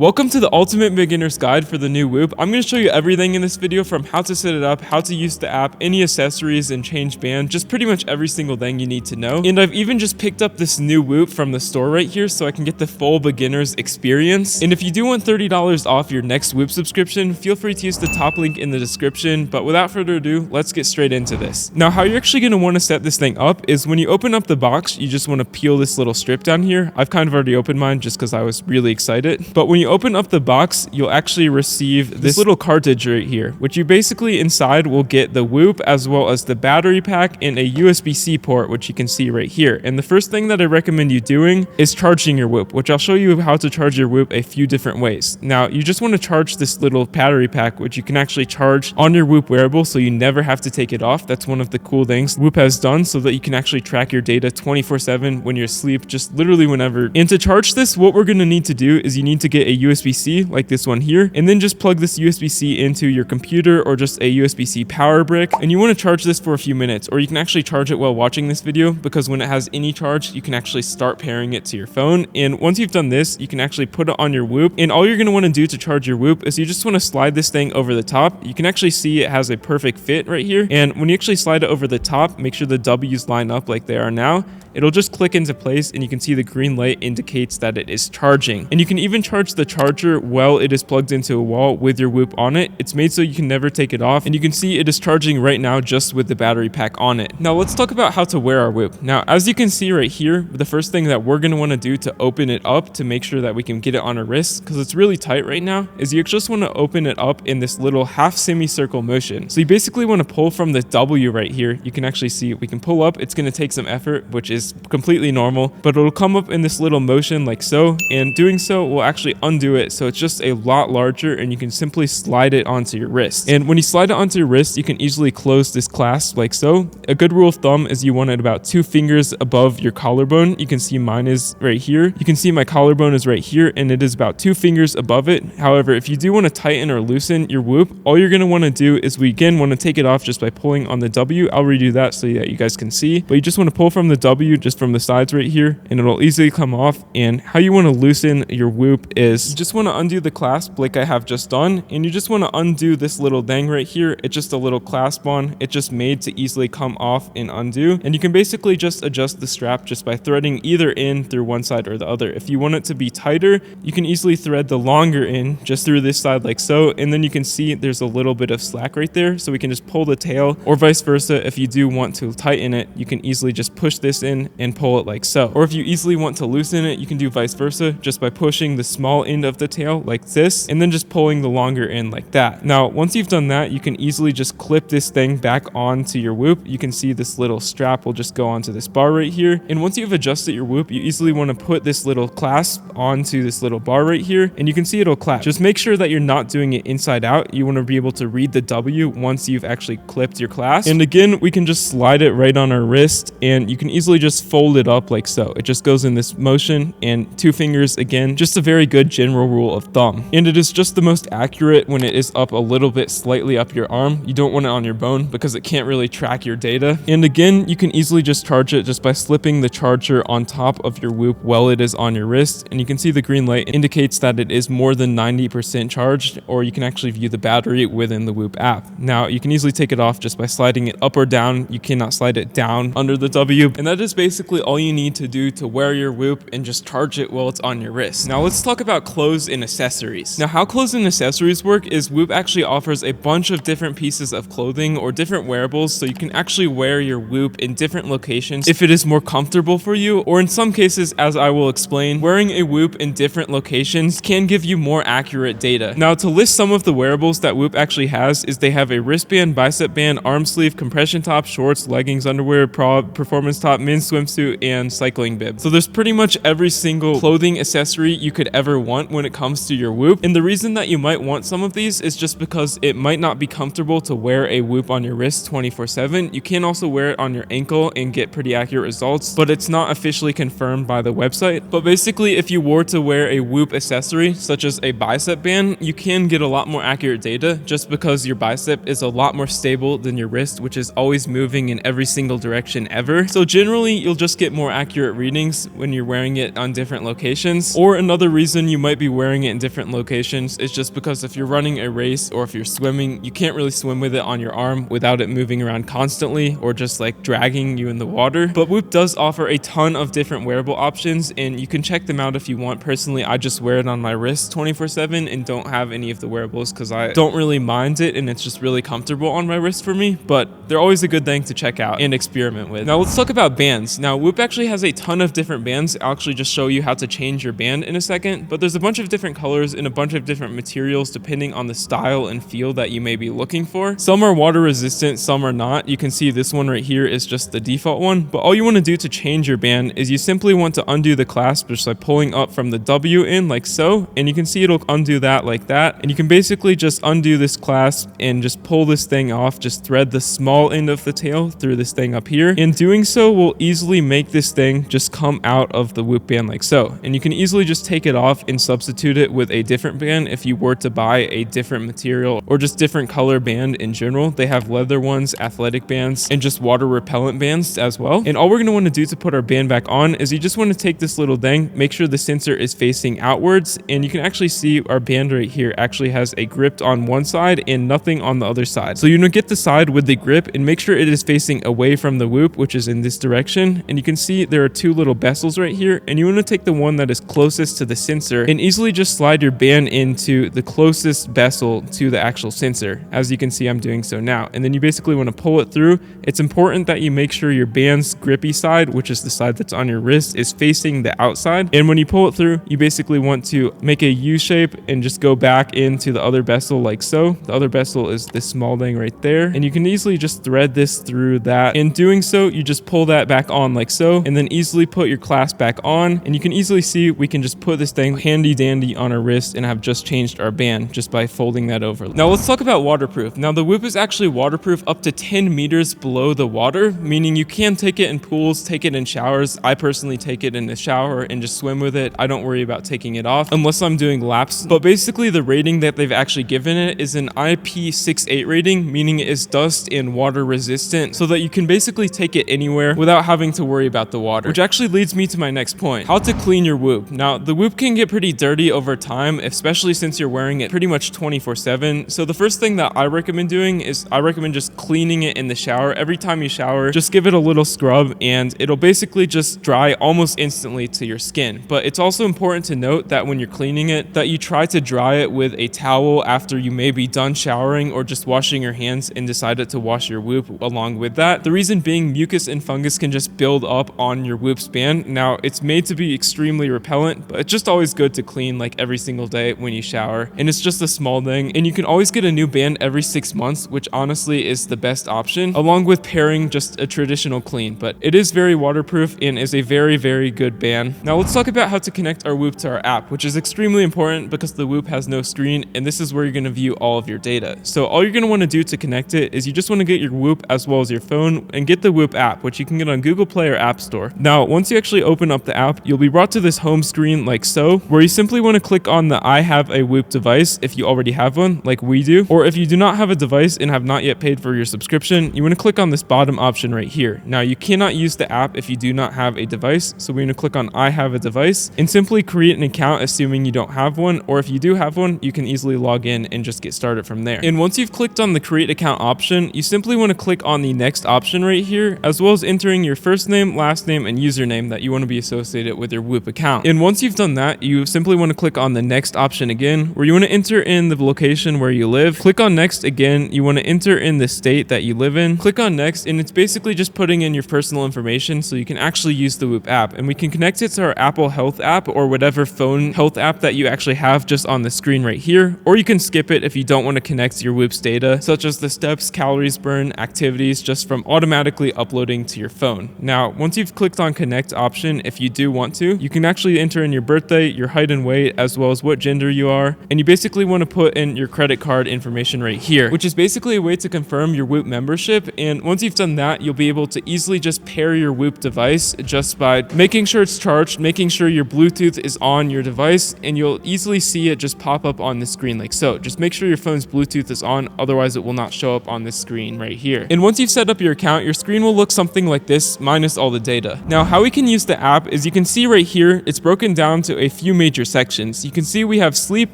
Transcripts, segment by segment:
Welcome to the ultimate beginner's guide for the new Whoop. I'm going to show you everything in this video, from how to set it up, how to use the app, any accessories, and change band, just pretty much every single thing you need to know. And I've even just picked up this new Whoop from the store right here so I can get the full beginner's experience. And if you do want $30 off your next Whoop subscription, feel free to use the top link in the description. But without further ado, let's get straight into this. Now, how you're actually going to want to set this thing up is when you open up the box, you just want to peel this little strip down here. I've kind of already opened mine just because I was really excited. But when you open up the box, you'll actually receive this little cartridge right here, which you basically inside will get the Whoop as well as the battery pack and a USB-C port, which you can see right here. And the first thing that I recommend you doing is charging your Whoop, which I'll show you how to charge your Whoop a few different ways. Now, you just want to charge this little battery pack, which you can actually charge on your Whoop wearable, so you never have to take it off. That's one of the cool things Whoop has done, so that you can actually track your data 24/7 when you're asleep, just literally whenever. And to charge this, what we're going to need to do is you need to get a USB-C like this one here, and then just plug this USB-C into your computer or just a USB-C power brick, and you want to charge this for a few minutes, or you can actually charge it while watching this video, because when it has any charge, you can actually start pairing it to your phone. And once you've done this, you can actually put it on your Whoop, and all you're going to want to do to charge your Whoop is you just want to slide this thing over the top. You can actually see it has a perfect fit right here, and when you actually slide it over the top, make sure the W's line up like they are now. It'll just click into place, and you can see the green light indicates that it is charging. And you can even charge the charger while it is plugged into a wall with your Whoop on it. It's made so you can never take it off, and you can see it is charging right now just with the battery pack on it. Now let's talk about how to wear our Whoop. Now, as you can see right here, the first thing that we're going to want to do to open it up to make sure that we can get it on our wrist, because it's really tight right now, is you just want to open it up in this little half semicircle motion. So you basically want to pull from the W right here. You can actually see we can pull up. It's going to take some effort, which is completely normal, but it'll come up in this little motion like so, and doing so will actually undo it, so it's just a lot larger, and you can simply slide it onto your wrist. And when you slide it onto your wrist, you can easily close this clasp like so. A good rule of thumb is you want it about 2 fingers above your collarbone. You can see mine is right here. You can see my collarbone is right here, and it is about 2 fingers above it. However, if you do want to tighten or loosen your Whoop, all you're going to want to do is we again want to take it off just by pulling on the W. I'll redo that so that you guys can see, but you just want to pull from the W, just from the sides right here, and it'll easily come off. And how you want to loosen your Whoop is you just want to undo the clasp like I have just done, and you just want to undo this little thing right here. It's just a little clasp on. It's just made to easily come off and undo, and you can basically just adjust the strap just by threading either end through one side or the other. If you want it to be tighter, you can easily thread the longer end just through this side like so, and then you can see there's a little bit of slack right there, so we can just pull the tail, or vice versa. If you do want to tighten it, you can easily just push this in and pull it like so. Or if you easily want to loosen it, you can do vice versa, just by pushing the small end of the tail like this, and then just pulling the longer end like that. Now, once you've done that, you can easily just clip this thing back onto your Whoop. You can see this little strap will just go onto this bar right here. And once you've adjusted your Whoop, you easily want to put this little clasp onto this little bar right here, and you can see it'll clap. Just make sure that you're not doing it inside out. You want to be able to read the W once you've actually clipped your clasp. And again, we can just slide it right on our wrist, and you can easily just fold it up like so. It just goes in this motion, and 2 fingers again, just a very good general rule of thumb. And it is just the most accurate when it is up a little bit slightly up your arm. You don't want it on your bone because it can't really track your data. And again, you can easily just charge it just by slipping the charger on top of your Whoop while it is on your wrist, and you can see the green light indicates that it is more than 90% charged, or you can actually view the battery within the Whoop app. Now, you can easily take it off just by sliding it up or down. You cannot slide it down under the W, and that is basically all you need to do to wear your Whoop and just charge it while it's on your wrist. Now let's talk about clothes and accessories. Now, how clothes and accessories work is Whoop actually offers a bunch of different pieces of clothing or different wearables, so you can actually wear your Whoop in different locations if it is more comfortable for you, or in some cases, as I will explain, wearing a Whoop in different locations can give you more accurate data. Now, to list some of the wearables that Whoop actually has is they have a wristband, bicep band, arm sleeve, compression top, shorts, leggings, underwear, performance top, men's swimsuit, and cycling bib. So there's pretty much every single clothing accessory you could ever want when it comes to your Whoop. And the reason that you might want some of these is just because it might not be comfortable to wear a Whoop on your wrist 24/7. You can also wear it on your ankle and get pretty accurate results, but it's not officially confirmed by the website. But basically, if you were to wear a Whoop accessory, such as a bicep band, you can get a lot more accurate data just because your bicep is a lot more stable than your wrist, which is always moving in every single direction ever. So generally, you'll just get more accurate readings when you're wearing it on different locations. Or another reason you might might be wearing it in different locations is just because if you're running a race or if you're swimming, you can't really swim with it on your arm without it moving around constantly or just like dragging you in the water. But Whoop does offer a ton of different wearable options, and you can check them out if you want. Personally, I just wear it on my wrist 24/7 and don't have any of the wearables because I don't really mind it and it's just really comfortable on my wrist for me, but they're always a good thing to check out and experiment with. Now let's talk about bands. Now Whoop actually has a ton of different bands. I'll actually just show you how to change your band in a second, but there's a bunch of different colors and a bunch of different materials depending on the style and feel that you may be looking for. Some are water resistant, some are not. You can see this one right here is just the default one, but all you want to do to change your band is you simply want to undo the clasp just by pulling up from the W in like so, and you can see it'll undo that like that, and you can basically just undo this clasp and just pull this thing off. Just thread the small end of the tail through this thing up here, and doing so will easily make this thing just come out of the Whoop band like so, and you can easily just take it off and substitute it with a different band if you were to buy a different material or just different color band in general. They have leather ones, athletic bands, and just water repellent bands as well. And all we're going to want to do to put our band back on is you just want to take this little thing, make sure the sensor is facing outwards, and you can actually see our band right here actually has a grip on one side and nothing on the other side. So you're going to get the side with the grip and make sure it is facing away from the Whoop, which is in this direction. And you can see there are two little bezels right here, and you want to take the one that is closest to the sensor and easily just slide your band into the closest bezel to the actual sensor. As you can see, I'm doing so now. And then you basically want to pull it through. It's important that you make sure your band's grippy side, which is the side that's on your wrist, is facing the outside. And when you pull it through, you basically want to make a U shape and just go back into the other bezel like so. The other bezel is this small thing right there, and you can easily just thread this through that. In doing so, you just pull that back on like so, and then easily put your clasp back on, and you can easily see we can just put this thing handy dandy on our wrist and have just changed our band just by folding that over. Now let's talk about waterproof. Now the Whoop is actually waterproof up to 10 meters below the water, meaning you can take it in pools, take it in showers. I personally take it in the shower and just swim with it. I don't worry about taking it off unless I'm doing laps. But basically the rating that they've actually given it is an IP68 rating, meaning it is dust and water resistant, so that you can basically take it anywhere without having to worry about the water. Which actually leads me to my next point, how to clean your Whoop. Now the Whoop can get pretty dirty over time, especially since you're wearing it pretty much 24/7. So the first thing that I recommend doing is I recommend just cleaning it in the shower. Every time you shower, just give it a little scrub and it'll basically just dry almost instantly to your skin. But it's also important to note that when you're cleaning it, that you try to dry it with a towel after you may be done showering or just washing your hands and decided to wash your Whoop along with that. The reason being, mucus and fungus can just build up on your Whoop's band. Now it's made to be extremely repellent, but it's just always good to clean like every single day when you shower, and it's just a small thing. And you can always get a new band every 6 months, which honestly is the best option, along with pairing just a traditional clean. But it is very waterproof and is a very good band. Now let's talk about how to connect our Whoop to our app, which is extremely important because the Whoop has no screen, and this is where you're going to view all of your data. So all you're going to want to do to connect it is you just want to get your Whoop as well as your phone and get the Whoop app, which you can get on Google Play or App Store. Now once you actually open up the app, you'll be brought to this home screen like so, where you simply want to click on the I have a Whoop device if you already have one like we do, or if you do not have a device and have not yet paid for your subscription, you want to click on this bottom option right here. Now you cannot use the app if you do not have a device, so we're going to click on I have a device and simply create an account assuming you don't have one, or if you do have one, you can easily log in and just get started from there. And once you've clicked on the create account option, you simply want to click on the next option right here, as well as entering your first name, last name, and username that you want to be associated with your Whoop account. And once you've done that, you simply want to click on the next option again, where you want to enter in the location where you live. Click on next again. You want to enter in the state that you live in. Click on next, and it's basically just putting in your personal information so you can actually use the Whoop app. And we can connect it to our Apple Health app or whatever phone health app that you actually have just on the screen right here. Or you can skip it if you don't want to connect your Whoop's data, such as the steps, calories burned, activities, just from automatically uploading to your phone. Now, once you've clicked on connect option, if you do want to, you can actually enter in your birthday, your height and weight, as well as what gender you are. And you basically want to put in your credit card information right here, which is basically a way to confirm your Whoop membership. And once you've done that, you'll be able to easily just pair your Whoop device just by making sure it's charged, making sure your Bluetooth is on your device, and you'll easily see it just pop up on the screen like so. Just make sure your phone's Bluetooth is on, otherwise it will not show up on this screen right here. And once you've set up your account, your screen will look something like this minus all the data. Now, how we can use the app is you can see right here, it's broken down to a few major major sections. You can see we have sleep,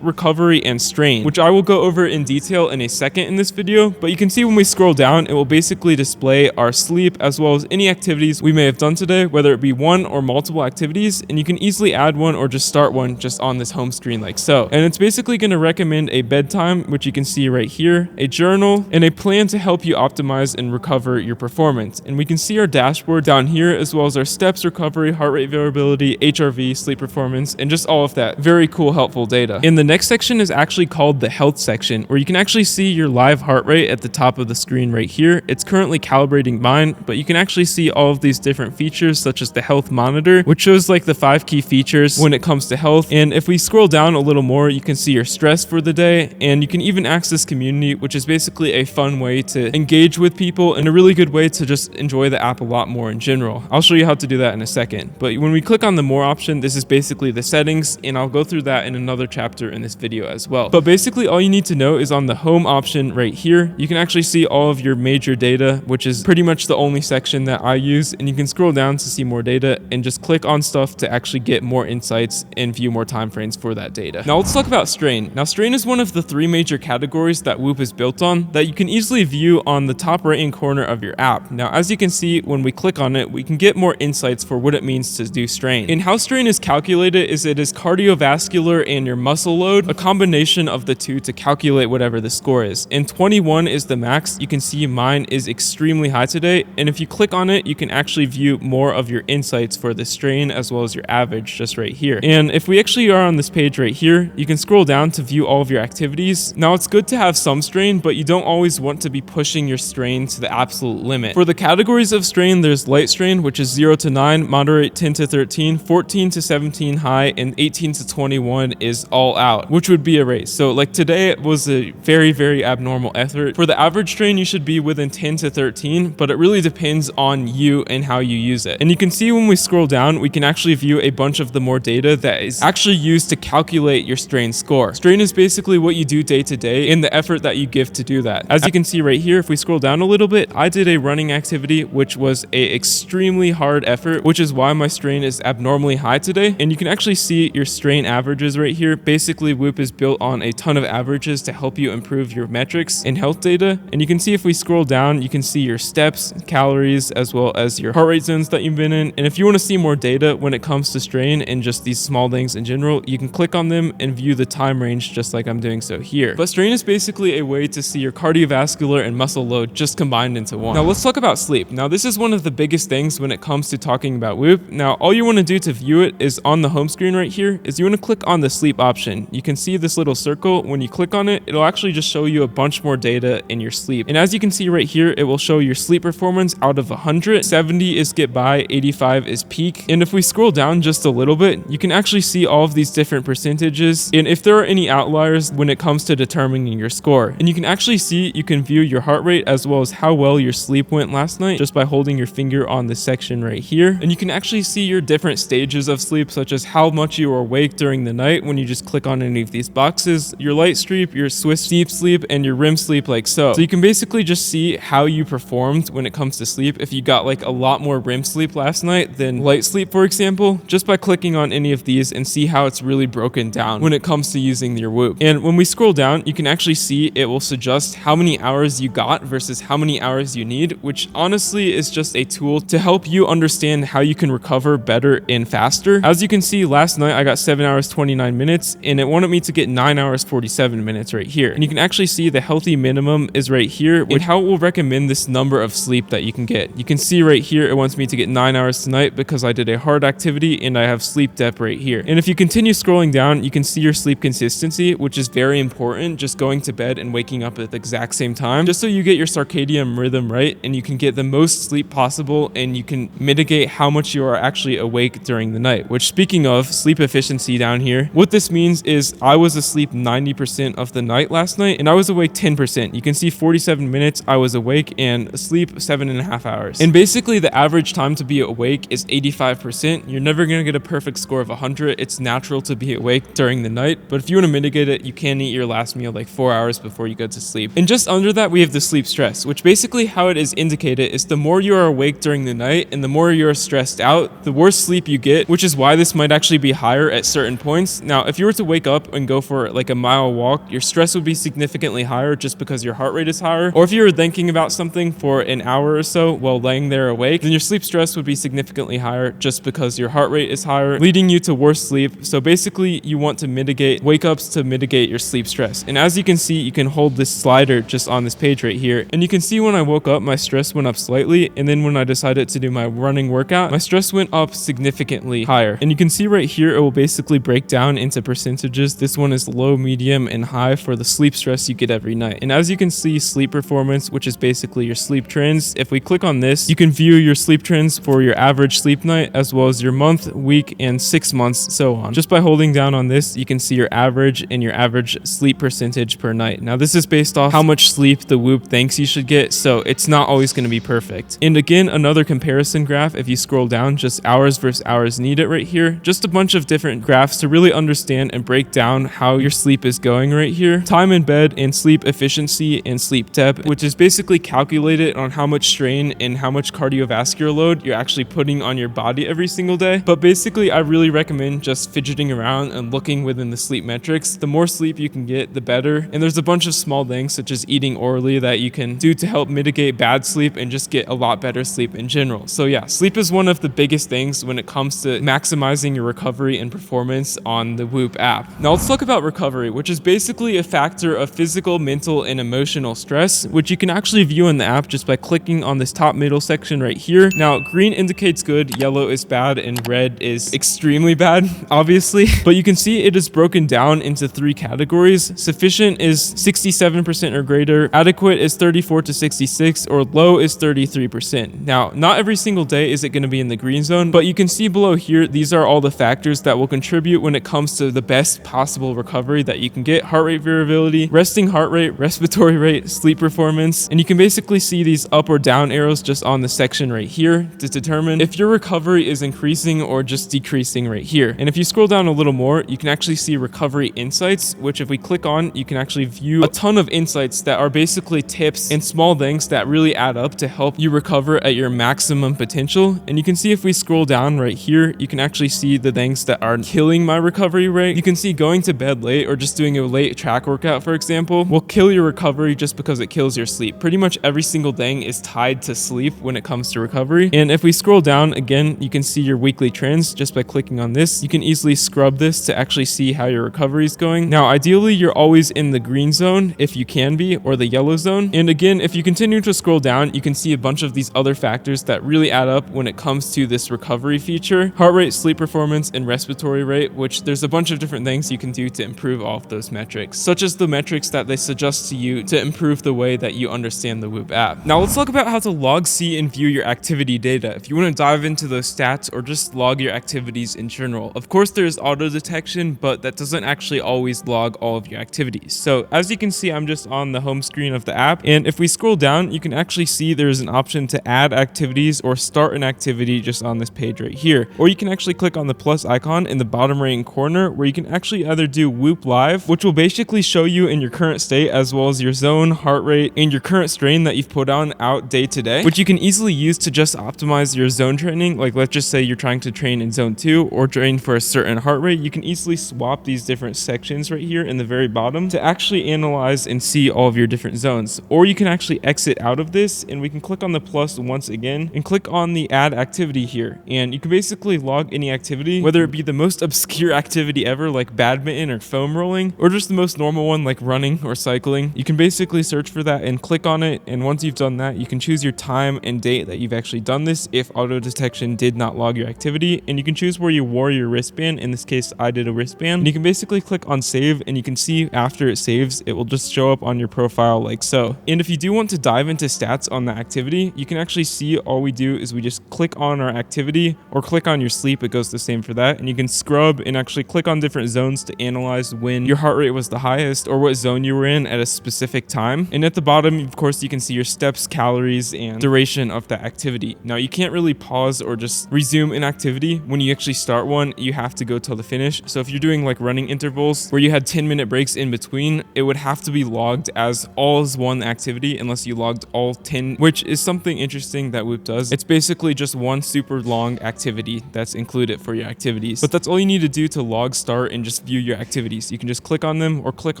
recovery, and strain, which I will go over in detail in a second in this video, but you can see when we scroll down, it will basically display our sleep as well as any activities we may have done today, whether it be one or multiple activities, and you can easily add one or just start one just on this home screen like so. And it's basically going to recommend a bedtime, which you can see right here, a journal, and a plan to help you optimize and recover your performance. And we can see our dashboard down here, as well as our steps, recovery, heart rate variability, HRV, sleep performance, and just all of that very cool, helpful data. And the next section is actually called the health section, where you can actually see your live heart rate at the top of the screen right here. It's currently calibrating mine, but you can actually see all of these different features, such as the health monitor, which shows like the 5 key features when it comes to health. And if we scroll down a little more, you can see your stress for the day, and you can even access community, which is basically a fun way to engage with people and a really good way to just enjoy the app a lot more in general. I'll show you how to do that in a second. But when we click on the more option, this is basically the settings, and I'll go through that in another chapter in this video as well. But basically all you need to know is on the home option right here, you can actually see all of your major data, which is pretty much the only section that I use, and you can scroll down to see more data and just click on stuff to actually get more insights and view more time frames for that data. Now let's talk about strain. Now strain is one of the 3 major categories that Whoop is built on that you can easily view on the top right hand corner of your app. Now as you can see, when we click on it, we can get more insights for what it means to do strain. And how strain is calculated is it is cardiovascular and your muscle load, a combination of the two to calculate whatever the score is. And 21 is the max. You can see mine is extremely high today, and if you click on it, you can actually view more of your insights for the strain as well as your average just right here. And if we actually are on this page right here, you can scroll down to view all of your activities. Now it's good to have some strain, but you don't always want to be pushing your strain to the absolute limit. For the categories of strain, there's light strain, which is 0 to 9, moderate 10 to 13, 14 to 17 high, and 18 to 21 is all out, which would be a race. So like today it was a very, very abnormal effort. For the average strain, you should be within 10 to 13, but it really depends on you and how you use it. And you can see when we scroll down, we can actually view a bunch of the more data that is actually used to calculate your strain score. Strain is basically what you do day to day and the effort that you give to do that. As you can see right here, if we scroll down a little bit, I did a running activity, which was a extremely hard effort, which is why my strain is abnormally high today. And you can actually see your strain averages right here. Basically, Whoop is built on a ton of averages to help you improve your metrics and health data. And you can see if we scroll down, you can see your steps, calories, as well as your heart rate zones that you've been in. And if you want to see more data when it comes to strain and just these small things in general, you can click on them and view the time range just like I'm doing so here. But strain is basically a way to see your cardiovascular and muscle load just combined into one. Now let's talk about sleep. Now this is one of the biggest things when it comes to talking about Whoop. Now all you want to do to view it is on the home screen right here is you want to click on the sleep option. You can see this little circle. When you click on it, it'll actually just show you a bunch more data in your sleep. And as you can see right here, it will show your sleep performance out of 100. 70 is get by, 85 is peak. And if we scroll down just a little bit, you can actually see all of these different percentages and if there are any outliers when it comes to determining your score. And you can actually see, you can view your heart rate as well as how well your sleep went last night just by holding your finger on this section right here. And you can actually see your different stages of sleep, such as how much you are awake during the night when you just click on any of these boxes, your light sleep, your Swiss deep sleep, and your REM sleep like so. So you can basically just see how you performed when it comes to sleep. If you got like a lot more REM sleep last night than light sleep, for example, just by clicking on any of these and see how it's really broken down when it comes to using your Whoop. And when we scroll down, you can actually see it will suggest how many hours you got versus how many hours you need, which honestly is just a tool to help you understand how you can recover better and faster. As you can see, last night I got 7 hours 29 minutes and it wanted me to get 9 hours 47 minutes right here. And you can actually see the healthy minimum is right here and how it will recommend this number of sleep that you can get. You can see right here it wants me to get 9 hours tonight because I did a hard activity and I have sleep depth right here. And if you continue scrolling down, you can see your sleep consistency, which is very important, just going to bed and waking up at the exact same time, just so you get your circadian rhythm right and you can get the most sleep possible and you can mitigate how much you are actually awake during the night. Which, speaking of sleep efficiency down here, what this means is I was asleep 90% of the night last night and I was awake 10%. You can see 47 minutes I was awake and asleep 7.5 hours. And basically the average time to be awake is 85%. You're never going to get a perfect score of 100. It's natural to be awake during the night, but if you want to mitigate it, you can eat your last meal like 4 hours before you go to sleep. And just under that, we have the sleep stress, which basically how it is indicated is the more you are awake during the night and the more you're stressed out, the worse sleep you get, which is why this might actually be higher at certain points. Now, if you were to wake up and go for like a mile walk, your stress would be significantly higher just because your heart rate is higher. Or if you were thinking about something for an hour or so while laying there awake, then your sleep stress would be significantly higher just because your heart rate is higher, leading you to worse sleep. So basically, you want to mitigate wake ups to mitigate your sleep stress. And as you can see, you can hold this slider just on this page right here. And you can see when I woke up, my stress went up slightly. And then when I decided to do my running workout, my stress went up significantly higher. And you can see right here, it will basically break down into percentages. This one is low, medium, and high for the sleep stress you get every night. And as you can see, sleep performance, which is basically your sleep trends. If we click on this, you can view your sleep trends for your average sleep night, as well as your month, week, and 6 months, so on. Just by holding down on this, you can see your average and your average sleep percentage per night. Now, this is based off how much sleep the Whoop thinks you should get, so it's not always going to be perfect. And again, another comparison graph, if you scroll down, just hours versus hours needed right here. Just a bunch of different graphs to really understand and break down how your sleep is going right here. Time in bed and sleep efficiency and sleep depth, which is basically calculated on how much strain and how much cardiovascular load you're actually putting on your body every single day. But basically, I really recommend just fidgeting around and looking within the sleep metrics. The more sleep you can get, the better. And there's a bunch of small things such as eating orally that you can do to help mitigate bad sleep and just get a lot better sleep in general. So yeah, sleep is one of the biggest things when it comes to maximizing your recovery and performance on the Whoop app. Now let's talk about recovery, which is basically a factor of physical, mental, and emotional stress, which you can actually view in the app just by clicking on this top middle section right here. Now, green indicates good, yellow is bad, and red is extremely bad, obviously. But you can see it is broken down into 3 categories. Sufficient is 67% or greater, adequate is 34 to 66, or low is 33%. Now, not every single day is it going to be in the green zone, but you can see below here, these are all the factors that will contribute when it comes to the best possible recovery that you can get: heart rate variability, resting heart rate, respiratory rate, sleep performance. And you can basically see these up or down arrows just on the section right here to determine if your recovery is increasing or just decreasing right here. And if you scroll down a little more, you can actually see recovery insights, which if we click on, you can actually view a ton of insights that are basically tips and small things that really add up to help you recover at your maximum potential. And you can see if we scroll down right here, you can actually see the things that are killing my recovery rate. You can see going to bed late or just doing a late track workout, for example, will kill your recovery just because it kills your sleep. Pretty much every single thing is tied to sleep when it comes to recovery. And if we scroll down again, you can see your weekly trends just by clicking on this. You can easily scrub this to actually see how your recovery is going. Now, ideally, you're always in the green zone if you can be, or the yellow zone. And again, if you continue to scroll down, you can see a bunch of these other factors that really add up when it comes to this recovery feature: heart rate, sleep performance, and respiratory rate, which there's a bunch of different things you can do to improve all of those metrics, such as the metrics that they suggest to you to improve the way that you understand the Whoop app. Now let's talk about how to log, see, and view your activity data if you want to dive into those stats or just log your activities in general. Of course, there's auto detection, but that doesn't actually always log all of your activities. So as you can see, I'm just on the home screen of the app, and if we scroll down, you can actually see there's an option to add activities or start an activity just on this page right here. Or you can actually click on the plus icon in the bottom right corner, where you can actually either do Whoop Live, which will basically show you in your current state, as well as your zone, heart rate, and your current strain that you've put on out day to day, which you can easily use to just optimize your zone training. Like, let's just say you're trying to train in zone 2 or train for a certain heart rate. You can easily swap these different sections right here in the very bottom to actually analyze and see all of your different zones. Or you can actually exit out of this, and we can click on the plus once again and click on the add activity here. And you can basically log any activity, whether it be the most obscure activity ever like badminton or foam rolling, or just the most normal one like running or cycling. You can basically search for that and click on it, and once you've done that, you can choose your time and date that you've actually done this if auto detection did not log your activity, and you can choose where you wore your wristband. In this case, I did a wristband. And you can basically click on save, and you can see after it saves, it will just show up on your profile like so. And if you do want to dive into stats on the activity, you can actually see all we do is we just click on our activity or click on your sleep. It goes the same for that. And you can scrub and actually click on different zones to analyze when your heart rate was the highest or what zone you were in at a specific time. And at the bottom, of course, you can see your steps, calories, and duration of that activity. Now, you can't really pause or just resume an activity. When you actually start one, you have to go till the finish. So if you're doing like running intervals where you had 10-minute breaks in between, it would have to be logged as all as one activity unless you logged all 10, which is something interesting that Whoop does. It's basically just one super long activity that's included for your activities. But that's all you need to do to log, start, and just view your activities. You can just click on them or click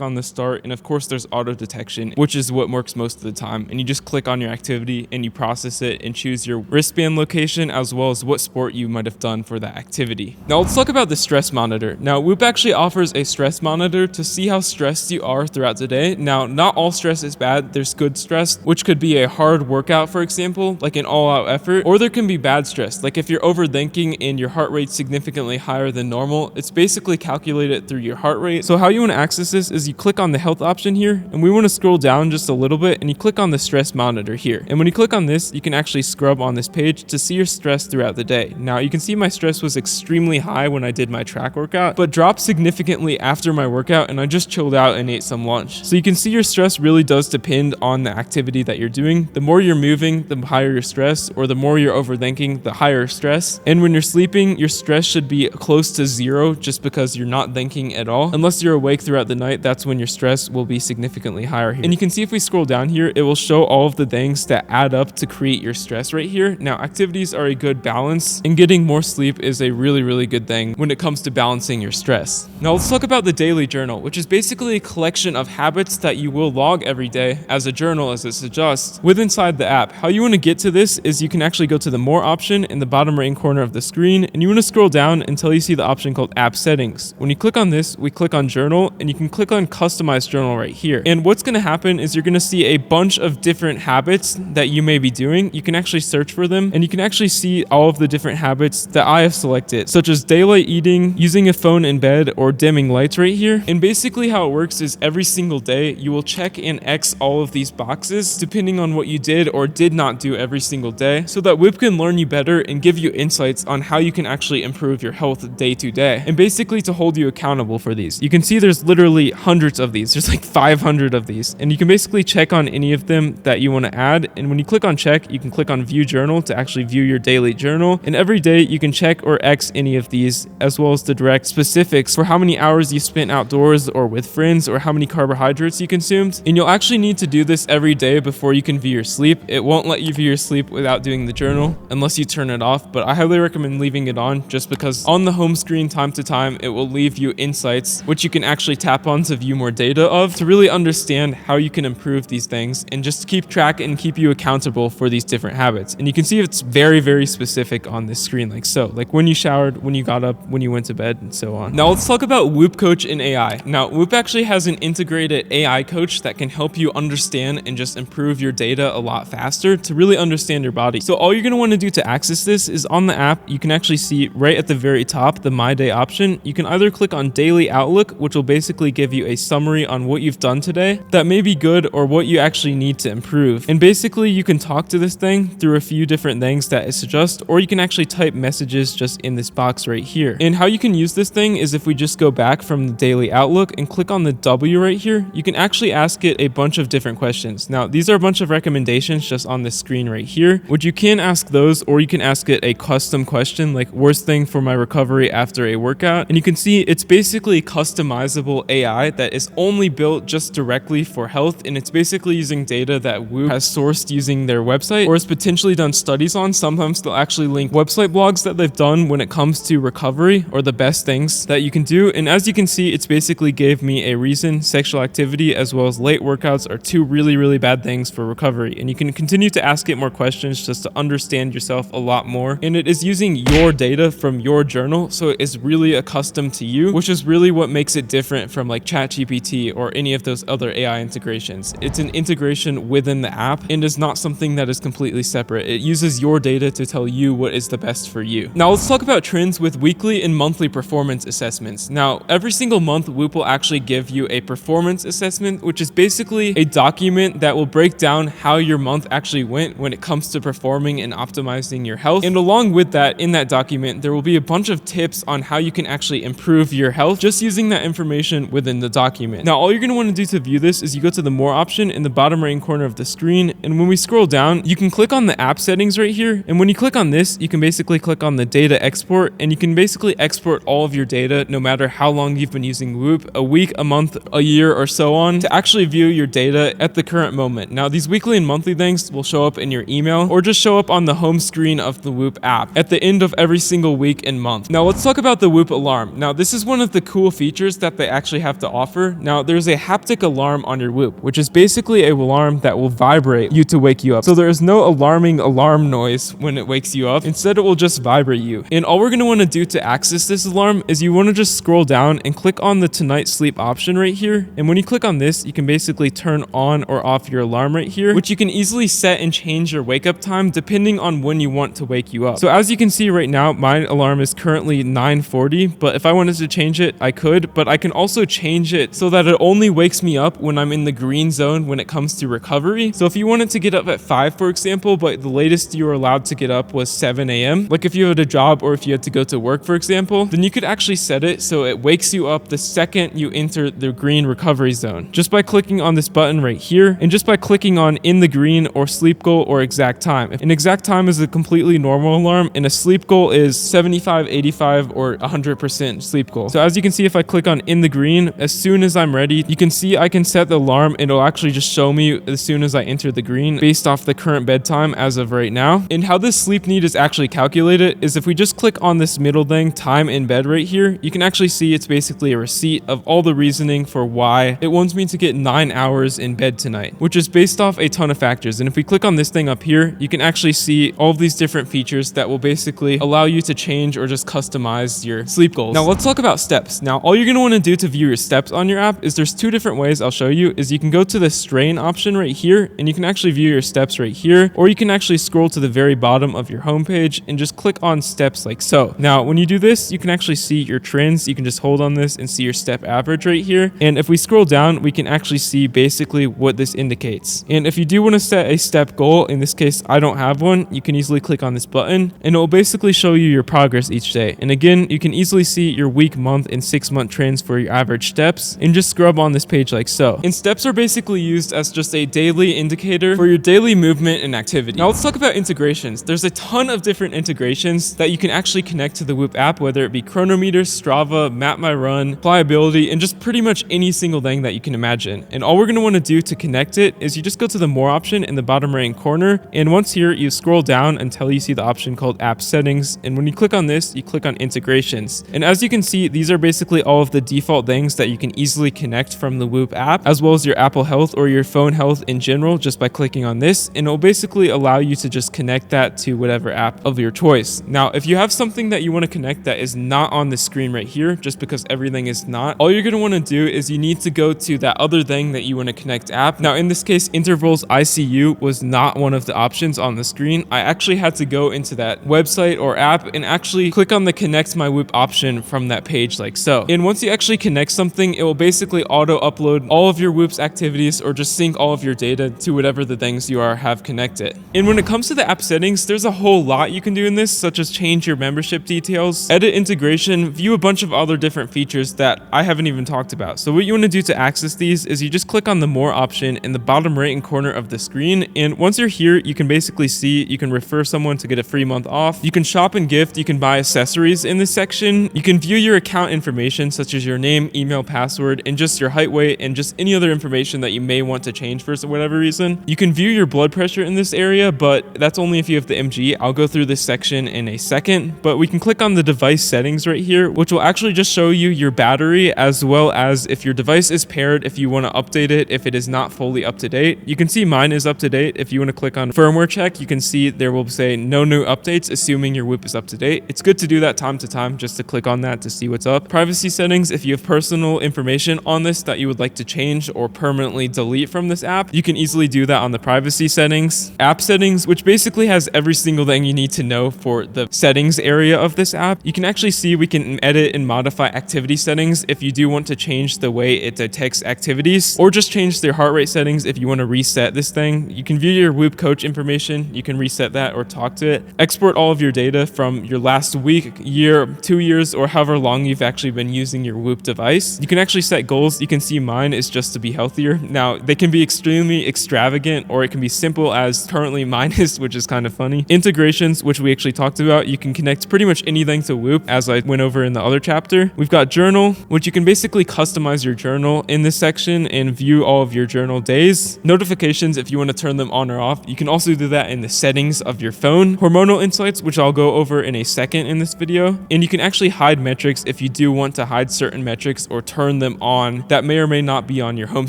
on the start, and of course there's auto detection, which is what works most of the time. And you just click on your activity and you process it and choose your wristband location as well as what sport you might have done for that activity. Now let's talk about the stress monitor. Now Whoop actually offers a stress monitor to see how stressed you are throughout the day. Now not all stress is bad. There's good stress, which could be a hard workout, for example, like an all-out effort, or there can be bad stress, like if you're overthinking and your heart rate's significantly higher than normal. It's basically calculated through your heart rate. So how you want to access this is you click on the health option here, and we want to scroll down just a little bit, and you click on the stress monitor here. And when you click on this, you can actually scrub on this page to see your stress throughout the day. Now you can see my stress was extremely high when I did my track workout, but dropped significantly after my workout, and I just chilled out and ate some lunch. So you can see your stress really does depend on the activity that you're doing. The more you're moving, the higher your stress, or the more you're overthinking, the higher stress. And when you're sleeping, your stress should be close to zero just because you're not thinking at all. Unless you're awake throughout the night, that's when your stress will be significantly higher here. And you can see if we scroll down here, it will show all of the things that add up to create your stress right here. Now, activities are a good balance, and getting more sleep is a really good thing when it comes to balancing your stress. Now let's talk about the daily journal, which is basically a collection of habits that you will log every day as a journal, as it suggests, with inside the app. How you want to get to this is you can actually go to the more option in the bottom right corner of the screen, and you want to scroll down until you see the option called app settings. When you click on this, we click on journal, and you can click on customize journal right here. And what's going to happen is you're going to see a bunch of different habits that you may be doing. You can actually search for them, and you can actually see all of the different habits that I have selected, such as daylight eating, using a phone in bed, or dimming lights right here. And basically how it works is every single day you will check and X all of these boxes depending on what you did or did not do every single day, so that Whip can learn you better and give you insights on how you can actually improve your health day to day, and basically to hold you accountable for these. You can see there's literally hundreds of these. There's like 500 of these, and you can basically check on any of them that you want to add. And when you click on check, you can click on view journal to actually view your daily journal, and every day you can check or X any of these, as well as the direct specifics for how many hours you spent outdoors or with friends, or how many carbohydrates you consumed. And you'll actually need to do this every day before you can view your sleep. It won't let you view your sleep without doing the journal unless you turn it off, but I highly recommend leaving it on, just because on the home screen time to time it will leave you insights which you can actually tap on to view more data of, to really understand how you can improve these things and just keep track and keep you accountable for these different habits. And you can see it's very specific on this screen, like so, like when you showered, when you got up, when you went to bed, and so on. Now let's talk about Whoop Coach and AI. Now Whoop actually has an integrated AI coach that can help you understand and just improve your data a lot faster to really understand your body. So all you're going to want to do to access this is on the app, you can actually see right at the very top the My Day option. You can either click on Daily Outlook, which will basically give you a summary on what you've done today that may be good or what you actually need to improve. And basically you can talk to this thing through a few different things that it suggests, or you can actually type messages just in this box right here. And how you can use this thing is if we just go back from the Daily Outlook and click on the W right here, you can actually ask it a bunch of different questions. Now these are a bunch of recommendations just on this screen right here, which you can ask those, or you can ask it a custom question like worst thing for my recovery after a workout. And you can see it's basically customizable AI that is only built just directly for health, and it's basically using data that Whoop has sourced using their website or has potentially done studies on. Sometimes they'll actually link website blogs that they've done when it comes to recovery or the best things that you can do. And as you can see, it's basically gave me a reason. Sexual activity as well as late workouts are two really bad things for recovery. And you can continue to ask it more questions just to understand yourself a lot more. And it is using your data from your journal, so it is really accustomed to you, which is really what makes it different from like ChatGPT or any of those other AI integrations. It's an integration within the app and is not something that is completely separate. It uses your data to tell you what is the best for you. Now let's talk about trends with weekly and monthly performance assessments. Now every single month Whoop will actually give you a performance assessment, which is basically a document that will break down how your month actually went when it comes to performing and optimizing your health. And along with that, in that document, there will be a bunch of tips on how you can actually improve your health just using that information within the document. Now all you're going to want to do to view this is you go to the more option in the bottom right corner of the screen, and when we scroll down, you can click on the app settings right here. And when you click on this, you can basically click on the data export, and you can basically export all of your data no matter how long you've been using Whoop, a week, a month, a year, or so on, to actually view your data at the current moment. Now these weekly and monthly things will show up in your email or just show up on the home screen of the Whoop app at the end of every single week and month. Now Now let's talk about the Whoop alarm. Now this is one of the cool features that they actually have to offer. Now there's a haptic alarm on your Whoop, which is basically a alarm that will vibrate you to wake you up. So there is no alarming alarm noise when it wakes you up. Instead, it will just vibrate you. And all we're going to want to do to access this alarm is you want to just scroll down and click on the tonight sleep option right here. And when you click on this, you can basically turn on or off your alarm right here, which you can easily set and change your wake up time depending on when you want to wake you up. So as you can see right now, my alarm is currently 9:40, but if I wanted to change it, I could, but I can also change it so that it only wakes me up when I'm in the green zone when it comes to recovery. So if you wanted to get up at 5, for example, but the latest you were allowed to get up was 7 a.m., like if you had a job or if you had to go to work, for example, then you could actually set it so it wakes you up the second you enter the green recovery zone, just by clicking on this button right here, and just by clicking on in the green or sleep goal or exact time. An exact time is a completely normal alarm, and a sleep goal is 75, 85, or 100% sleep goal. So as you can see, if I click on in the green, as soon as I'm ready, you can see I can set the alarm and it'll actually just show me as soon as I enter the green based off the current bedtime as of right now. And how this sleep need is actually calculated is if we just click on this middle thing, time in bed right here, you can actually see it's basically a receipt of all the reasoning for why it wants me to get 9 hours in bed tonight, which is based off a ton of factors. And if we click on this thing up here, you can actually see all of these different features that will basically allow you to change or just customize your sleep goals. Now let's talk about steps. Now all you're going to want to do to view your steps on your app is there's two different ways I'll show you. Is you can go to the strain option right here and you can actually view your steps right here, or you can actually scroll to the very bottom of your homepage and just click on steps like so. Now when you do this, you can actually see your trends. You can just hold on this and see your step average right here. And if we scroll down, we can actually see basically what this indicates. And if you do want to set a step goal, in this case I don't have one, you can easily click on this button and it will basically show you your progress each day. And again, you can easily see your week, month, and 6-month trends for your average steps, and just scrub on this page like so. And steps are basically used as just a daily indicator for your daily movement and activity. Now let's talk about integrations. There's a ton of different integrations that you can actually connect to the Whoop app, whether it be Chronometer, Strava, Map My Run, Pliability, and just pretty much any single thing that you can imagine. And all we're going to want to do to connect it is you just go to the More option in the bottom right corner, and once here you scroll down until you see the option called App Settings, and when you click on this, you click on Integrations. And as you can see, these are basically all of the default things that you can easily connect from the Whoop app, as well as your Apple Health or your phone health in general, just by clicking on this, and it'll basically allow you to just connect that to whatever app of your choice. Now, if you have something that you want to connect that is not on the screen right here, just because everything is not, all you're going to want to do is you need to go to that other thing that you want to connect app. Now, in this case, Intervals ICU was not one of the options on the screen. I actually had to go into that website or app and actually click on the Connect My Whoop option from that page like so. And once you actually connect something, it will basically auto upload all of your Whoop's activities or just sync all of your data to whatever the things you have connected. And when it comes to the app settings, there's a whole lot you can do in this, such as change your membership details, edit integration, view a bunch of other different features that I haven't even talked about. So what you want to do to access these is you just click on the More option in the bottom right hand corner of the screen. And once you're here, you can basically see you can refer someone to get a free month off. You can shop and gift. You can buy accessories in this section. You can view your account information, such as your name, email, password, and just your height, weight, and just any other information that you may want to change for whatever reason. You can view your blood pressure in this area, but that's only if you have the MG. I'll go through this section in a second, but we can click on the device settings right here, which will actually just show you your battery, as well as if your device is paired, if you want to update it, if it is not fully up to date. You can see mine is up to date. If you want to click on firmware check, you can see there will say no new updates, assuming your Whoop is up to date. It's good to do that time to time just to click on that to see what's up. Privacy settings, if you have personal information on this that you would like to change or permanently delete from this app, you can easily do that on the privacy settings. App settings, which basically has every single thing you need to know for the settings area of this app. You can actually see we can edit and modify activity settings if you do want to change the way it detects activities, or just change their heart rate settings if you want to reset this thing. You can view your Whoop coach information. You can reset that or talk to it. Export all of your data from your last week, year, 2 years, or however long you've actually been using your Whoop device. You can actually set goals. You can see mine is just to be healthier. Now, they can be extremely extravagant, or it can be simple as currently mine is, which is kind of funny. Integrations, which we actually talked about, you can connect pretty much anything to Whoop, as I went over in the other chapter. We've got journal, which you can basically customize your journal in this section and view all of your journal days. Notifications, if you want to turn them on or off. You can also do that in the settings of your phone. Hormonal insights, which I'll go over in a second in this video. video. And you can actually hide metrics if you do want to hide certain metrics or turn them on that may or may not be on your home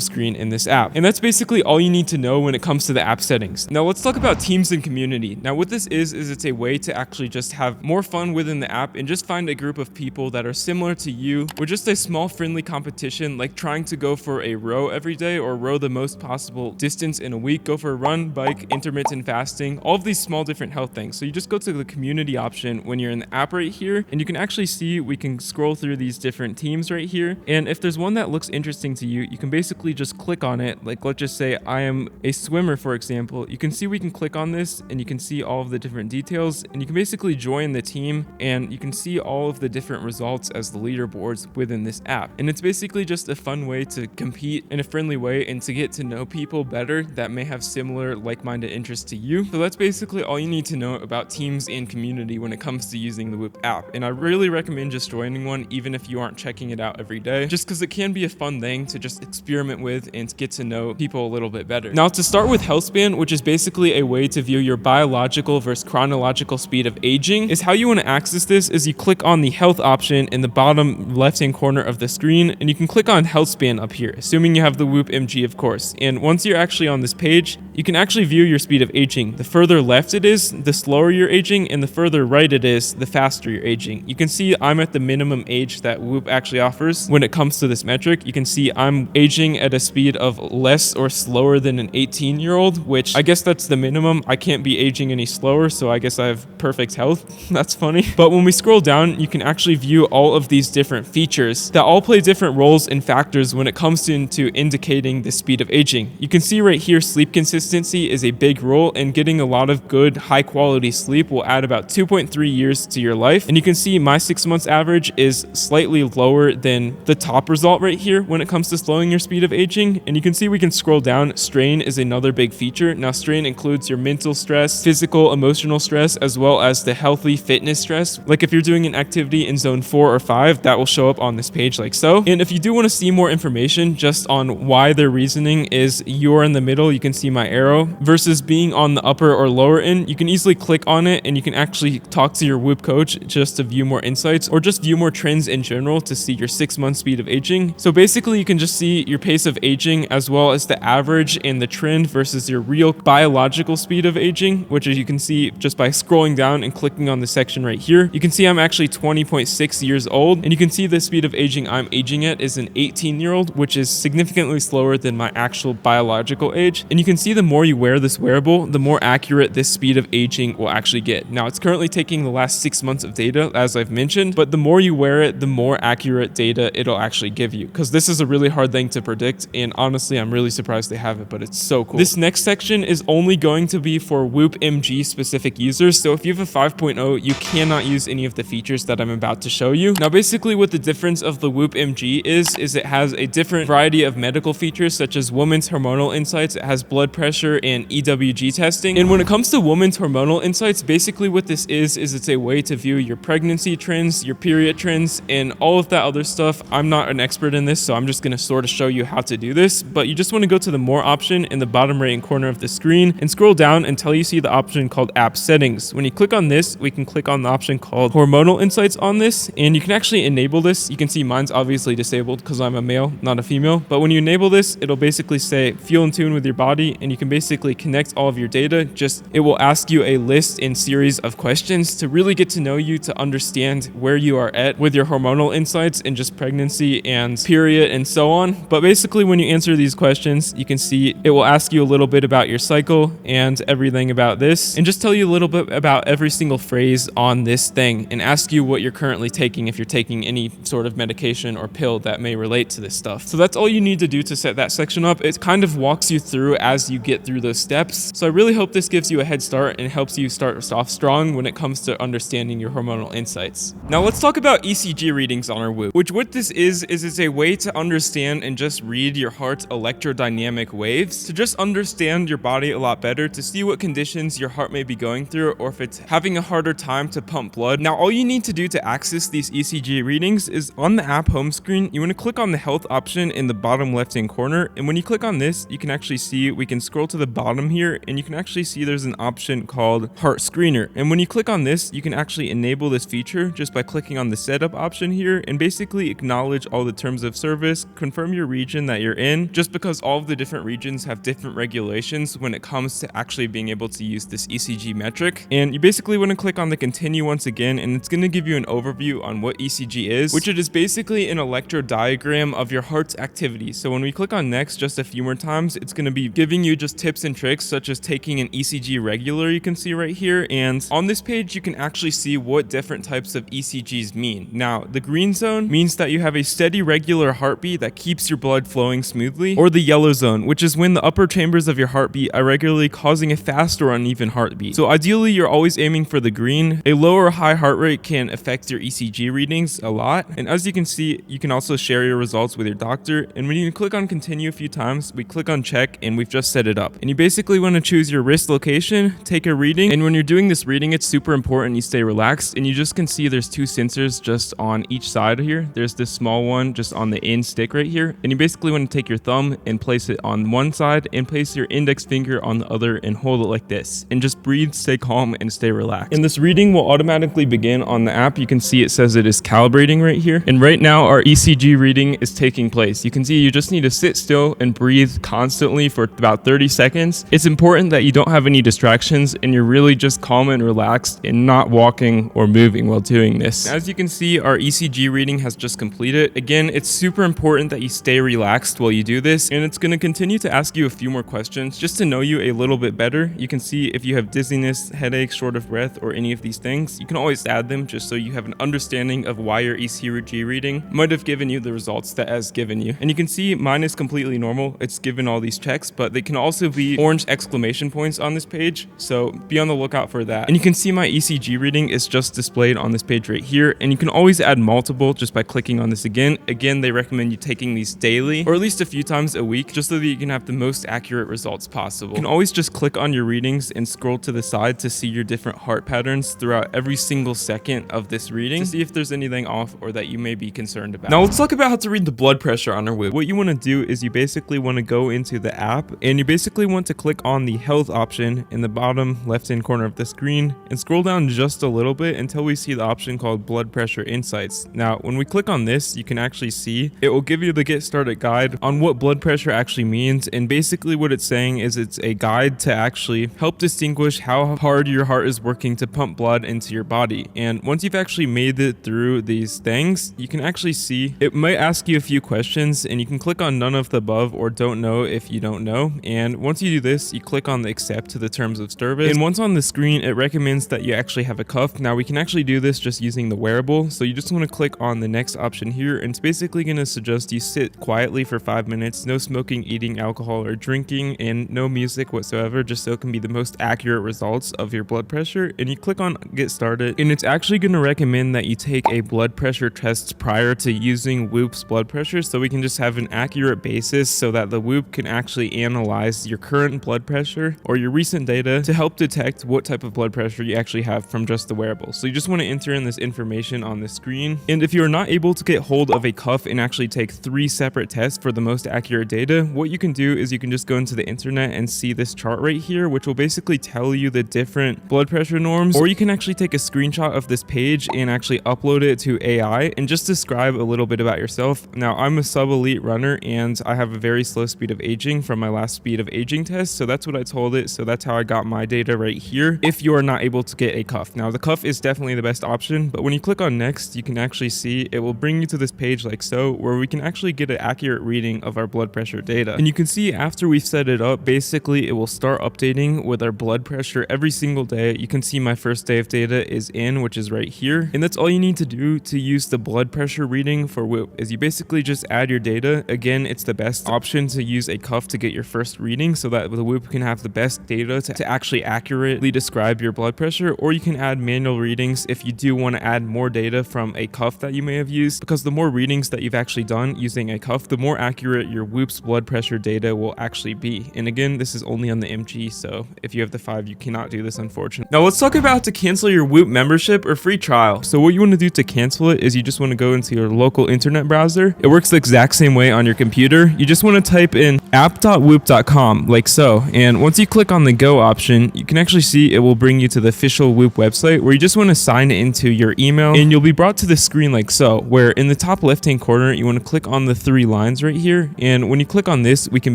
screen in this app. And that's basically all you need to know when it comes to the app settings. Now let's talk about teams and community. Now what this is it's a way to actually just have more fun within the app and just find a group of people that are similar to you with just a small friendly competition, like trying to go for a row every day or row the most possible distance in a week, go for a run, bike, intermittent fasting, all of these small different health things. So you just go to the community option when you're in the app right here, and you can actually see we can scroll through these different teams right here. And if there's one that looks interesting to you, you can basically just click on it. Like let's just say I am a swimmer, for example. You can see we can click on this and you can see all of the different details, and you can basically join the team and you can see all of the different results as the leaderboards within this app. And it's basically just a fun way to compete in a friendly way and to get to know people better that may have similar like-minded interests to you. So that's basically all you need to know about teams and community when it comes to using the Whoop app. And I really recommend just joining one even if you aren't checking it out every day, just because it can be a fun thing to just experiment with and to get to know people a little bit better. Now to start with Healthspan, which is basically a way to view your biological versus chronological speed of aging, is how you want to access this is you click on the health option in the bottom left-hand corner of the screen, and you can click on Healthspan up here, assuming you have the Whoop MG, of course. And once you're actually on this page, you can actually view your speed of aging. The further left it is, the slower you're aging, and the further right it is, the faster you're aging. You can see I'm at the minimum age that Whoop actually offers when it comes to this metric. You can see I'm aging at a speed of less or slower than an 18-year-old, which I guess that's the minimum. I can't be aging any slower, so I guess I have perfect health. That's funny. But when we scroll down, you can actually view all of these different features that all play different roles and factors when it comes into indicating the speed of aging. You can see right here, sleep consistency is a big role, and getting a lot of good, high-quality sleep will add about 2.3 years to your life. And you can see my 6 months average is slightly lower than the top result right here when it comes to slowing your speed of aging. And you can see we can scroll down. Strain is another big feature. Now, strain includes your mental stress, physical, emotional stress, as well as the healthy fitness stress. Like if you're doing an activity in zone 4 or 5, that will show up on this page like so. And if you do want to see more information just on why their reasoning is you're in the middle, you can see my arrow, versus being on the upper or lower end, you can easily click on it and you can actually talk to your Whoop coach just to view more insights or just view more trends in general to see your 6-month speed of aging. So basically you can just see your pace of aging as well as the average and the trend versus your real biological speed of aging, which as you can see just by scrolling down and clicking on the section right here, you can see I'm actually 20.6 years old, and you can see the speed of aging I'm aging at is an 18-year-old, which is significantly slower than my actual biological age. And you can see the more you wear this wearable, the more accurate this speed of aging will actually get. Now it's currently taking the last 6 months of data, as I've mentioned, but the more you wear it, the more accurate data it'll actually give you, because this is a really hard thing to predict, and honestly I'm really surprised they have it, but it's so cool. This next section is only going to be for Whoop MG specific users, so if you have a 5.0, you cannot use any of the features that I'm about to show you. Now basically what the difference of the Whoop MG is it has a different variety of medical features such as women's hormonal insights, it has blood pressure and EWG testing. And when it comes to women's hormonal insights, basically what this is it's a way to view your pregnancy trends, your period trends, and all of that other stuff. I'm not an expert in this, so I'm just going to sort of show you how to do this, but you just want to go to the more option in the bottom right hand corner of the screen and scroll down until you see the option called app settings. When you click on this, we can click on the option called hormonal insights on this, and you can actually enable this. You can see mine's obviously disabled because I'm a male, not a female, but when you enable this, it'll basically say feel in tune with your body, and you can basically connect all of your data. Just it will ask you a list and series of questions to really get to know you, to understand where you are at with your hormonal insights and just pregnancy and period and so on. But basically when you answer these questions, you can see it will ask you a little bit about your cycle and everything about this, and just tell you a little bit about every single phrase on this thing, and ask you what you're currently taking, if you're taking any sort of medication or pill that may relate to this stuff. So that's all you need to do to set that section up. It kind of walks you through as you get through those steps. So I really hope this gives you a head start and helps you start off strong when it comes to understanding your hormonal insights. Now let's talk about ECG readings on our Whoop, which what this is it's a way to understand and just read your heart's electrodynamic waves, to just understand your body a lot better, to see what conditions your heart may be going through or if it's having a harder time to pump blood. Now all you need to do to access these ECG readings is on the app home screen, you want to click on the health option in the bottom left hand corner, and when you click on this, you can actually see we can scroll to the bottom here, and you can actually see there's an option called heart screener, and when you click on this, you can actually enable enable this feature just by clicking on the setup option here and basically acknowledge all the terms of service, confirm your region that you're in, just because all of the different regions have different regulations when it comes to actually being able to use this ECG metric. And you basically want to click on the continue once again, and it's going to give you an overview on what ECG is, which it is basically an electrodiagram of your heart's activity. So when we click on next just a few more times, it's going to be giving you just tips and tricks such as taking an ECG regular, you can see right here. And on this page, you can actually see what different types of ECGs mean. Now, the green zone means that you have a steady regular heartbeat that keeps your blood flowing smoothly, or the yellow zone, which is when the upper chambers of your heartbeat are regularly causing a fast or uneven heartbeat. So ideally, you're always aiming for the green. A low or high heart rate can affect your ECG readings a lot. And as you can see, you can also share your results with your doctor. And when you click on continue a few times, we click on check and we've just set it up. And you basically want to choose your wrist location, take a reading. And when you're doing this reading, it's super important you stay relaxed. And you just can see there's two sensors just on each side here. There's this small one just on the end stick right here. And you basically want to take your thumb and place it on one side and place your index finger on the other and hold it like this. And just breathe, stay calm, and stay relaxed. And this reading will automatically begin on the app. You can see it says it is calibrating right here. And right now our ECG reading is taking place. You can see you just need to sit still and breathe constantly for about 30 seconds. It's important that you don't have any distractions and you're really just calm and relaxed and not walking or moving while doing this. As you can see, our ECG reading has just completed. Again, it's super important that you stay relaxed while you do this, and it's going to continue to ask you a few more questions just to know you a little bit better. You can see if you have dizziness, headaches, short of breath, or any of these things, you can always add them just so you have an understanding of why your ECG reading might have given you the results that has given you. And you can see mine is completely normal. It's given all these checks, but they can also be orange exclamation points on this page, so be on the lookout for that. And you can see my ECG reading is just displayed on this page right here, and you can always add multiple just by clicking on this again. Again, they recommend you taking these daily or at least a few times a week just so that you can have the most accurate results possible. You can always just click on your readings and scroll to the side to see your different heart patterns throughout every single second of this reading to see if there's anything off or that you may be concerned about. Now let's talk about how to read the blood pressure on our Whoop. What you want to do is you basically want to go into the app and you basically want to click on the health option in the bottom left hand corner of the screen and scroll down just a little bit until we see the option called blood pressure insights. Now when we click on this, you can actually see it will give you the get started guide on what blood pressure actually means, and basically what it's saying is it's a guide to actually help distinguish how hard your heart is working to pump blood into your body. And once you've actually made it through these things, you can actually see it might ask you a few questions, and you can click on none of the above or don't know if you don't know. And once you do this, you click on the accept to the terms of service, and once on the screen it recommends that you actually have a cuff. Now we can actually do this just using the wearable, so you just want to click on the next option here, and it's basically going to suggest you sit quietly for 5 minutes, no smoking, eating, alcohol, or drinking, and no music whatsoever, just so it can be the most accurate results of your blood pressure. And you click on get started, and it's actually going to recommend that you take a blood pressure test prior to using Whoop's blood pressure, so we can just have an accurate basis so that the Whoop can actually analyze your current blood pressure or your recent data to help detect what type of blood pressure you actually have from just the wearable. So you just want to enter in this information on the screen. And if you're not able to get hold of a cuff and actually take 3 separate tests for the most accurate data, what you can do is you can just go into the internet and see this chart right here, which will basically tell you the different blood pressure norms. Or you can actually take a screenshot of this page and actually upload it to AI and just describe a little bit about yourself. Now I'm a sub-elite runner and I have a very slow speed of aging from my last speed of aging test, so that's what I told it. So that's how I got my data right here if you are not able to get a cuff. Now the cuff is definitely the best option, but when you click on next, you can actually see it will bring you to this page like so, where we can actually get an accurate reading of our blood pressure data. And you can see after we've set it up, basically it will start updating with our blood pressure every single day. You can see my first day of data is in, which is right here. And that's all you need to do to use the blood pressure reading for Whoop, is you basically just add your data. Again, it's the best option to use a cuff to get your first reading so that the Whoop can have the best data to actually accurately describe your blood pressure. Or you can add manual readings if you do want to add more data from a cuff that you may have used, because the more readings that you've actually done using a cuff, the more accurate your Whoop's blood pressure data will actually be. And again, this is only on the MG, so if you have the 5, you cannot do this, unfortunately. Now let's talk about how to cancel your Whoop membership or free trial. So what you want to do to cancel it is you just want to go into your local internet browser. It works the exact same way on your computer. You just want to type in app.whoop.com like so, and once you click on the go option, you can actually see it will bring you to the official Whoop website, where you just want want to sign into your email, and you'll be brought to the screen like so, where in the top left hand corner you want to click on the 3 lines right here, and when you click on this, we can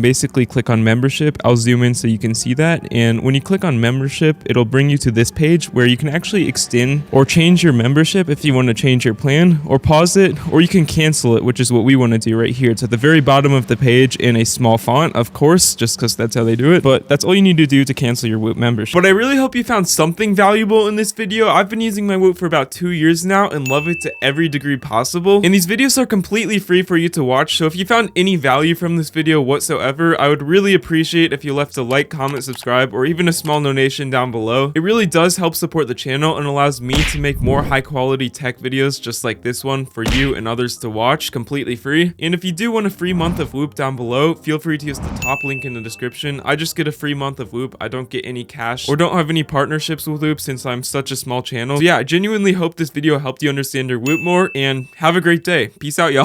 basically click on membership. I'll zoom in so you can see that, and when you click on membership, it'll bring you to this page where you can actually extend or change your membership if you want to change your plan, or pause it, or you can cancel it, which is what we want to do right here. It's at the very bottom of the page in a small font, of course, just because that's how they do it, but that's all you need to do to cancel your Whoop membership. But I really hope you found something valuable in this video. I've been using my Whoop for about 2 years now and love it to every degree possible, and these videos are completely free for you to watch, so if you found any value from this video whatsoever, I would really appreciate if you left a like, comment, subscribe, or even a small donation down below. It really does help support the channel and allows me to make more high quality tech videos just like this one for you and others to watch completely free. And if you do want a free month of Whoop down below, feel free to use the top link in the description. I just get a free month of Whoop. I don't get any cash or don't have any partnerships with Whoop since I'm such a small channel. So yeah, I genuinely hope this video helped you understand your Whoop more, and have a great day. Peace out, y'all.